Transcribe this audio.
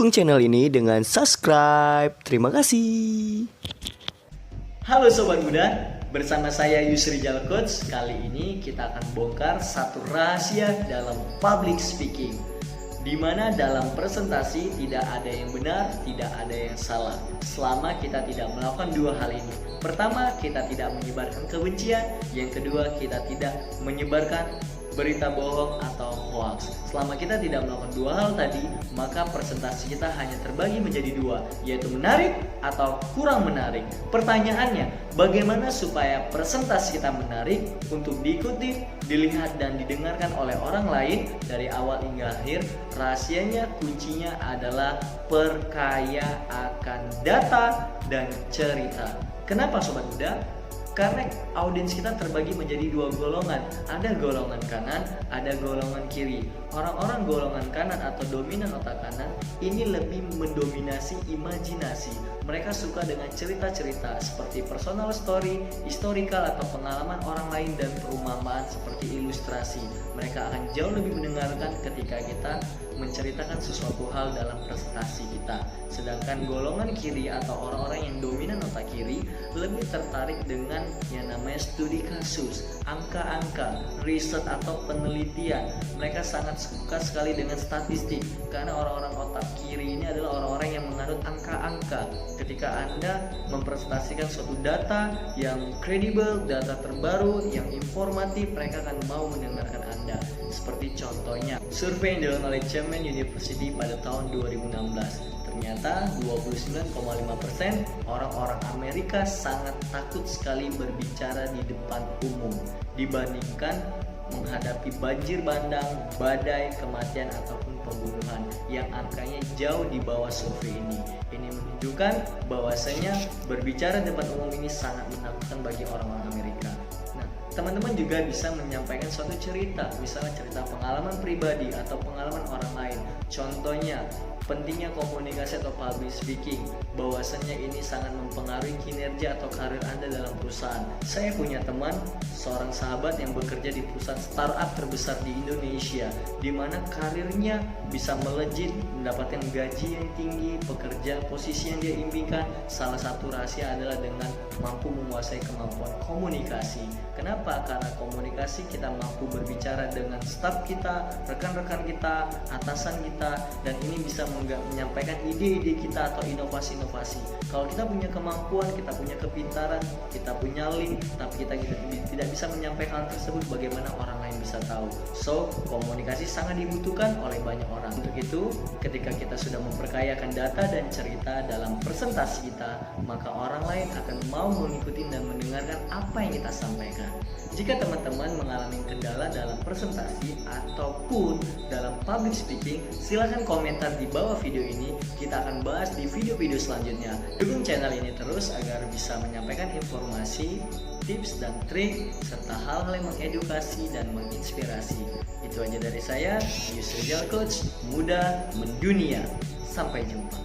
dukung channel ini dengan subscribe. Terima kasih. Halo Sobat Muda, bersama saya Yusrijal Coach. Kali ini kita akan bongkar satu rahasia dalam public speaking, di mana dalam presentasi tidak ada yang benar, tidak ada yang salah, selama kita tidak melakukan dua hal ini. Pertama, kita tidak menyebarkan kebencian. Yang kedua, kita tidak menyebarkan berita bohong atau hoax. Selama kita tidak melakukan dua hal tadi, maka presentasi kita hanya terbagi menjadi dua, yaitu menarik atau kurang menarik. Pertanyaannya, bagaimana supaya presentasi kita menarik untuk diikuti, dilihat, dan didengarkan oleh orang lain dari awal hingga akhir? Rahasianya, kuncinya adalah perkaya akan data dan cerita. Kenapa Sobat Muda? Karena audiens kita terbagi menjadi dua golongan. Ada golongan kanan, ada golongan kiri. Orang-orang golongan kanan atau dominan otak kanan ini lebih mendominasi imajinasi. Mereka suka dengan cerita-cerita seperti personal story, historical atau pengalaman orang lain, dan perumpamaan seperti ilustrasi. Mereka akan jauh lebih mendengarkan ketika kita menceritakan sesuatu hal dalam presentasi kita. Sedangkan golongan kiri atau orang-orang yang dominan otak kiri lebih tertarik dengan yang namanya studi kasus, angka-angka, riset atau penelitian. Mereka sangat suka sekali dengan statistik, karena orang-orang otak kiri ini adalah orang-orang yang menganut angka-angka. Ketika Anda mempresentasikan suatu data yang kredibel, data terbaru, yang informatif, mereka akan mau mendengarkan Anda. Seperti contohnya, survei yang dilakukan oleh Chapman University pada tahun 2016. Ternyata 29,5% orang-orang Amerika sangat takut sekali berbicara di depan umum dibandingkan menghadapi banjir bandang, badai, kematian, ataupun pembunuhan, yang angkanya jauh di bawah survei ini. Ini menunjukkan bahwasanya berbicara di depan umum ini sangat menakutkan bagi orang-orang Amerika. Nah, teman-teman juga bisa menyampaikan suatu cerita, misalnya cerita pengalaman pribadi atau pengalaman orang lain. Contohnya, pentingnya komunikasi atau public speaking, bahwasannya ini sangat mempengaruhi kinerja atau karir Anda dalam perusahaan. Saya punya teman, seorang sahabat yang bekerja di perusahaan startup terbesar di Indonesia, di mana karirnya bisa melejit, mendapatkan gaji yang tinggi, pekerja posisi yang dia impikan. Salah satu rahasia adalah dengan mampu menguasai kemampuan komunikasi. Kenapa? Karena komunikasi kita mampu berbicara dengan staf kita, rekan-rekan kita, atasan kita, dan ini bisa menyampaikan ide-ide kita atau inovasi-inovasi. Kalau kita punya kemampuan, kita punya kepintaran, kita punya link, tapi kita tidak bisa menyampaikan hal tersebut, bagaimana orang lain bisa tahu? So, komunikasi sangat dibutuhkan oleh banyak orang. Untuk itu, ketika kita sudah memperkayakan data dan cerita dalam presentasi kita, maka orang lain akan mau mengikuti dan mendengarkan apa yang kita sampaikan. Jika teman-teman mengalami kendala dalam presentasi ataupun dalam public speaking, silahkan komentar di bawah video ini. Kita akan bahas di video-video selanjutnya. Dukung channel ini terus agar bisa menyampaikan informasi, tips dan trik, serta hal-hal yang mengedukasi dan menginspirasi. Itu aja dari saya, Yusrijal Coach, muda mendunia. Sampai jumpa.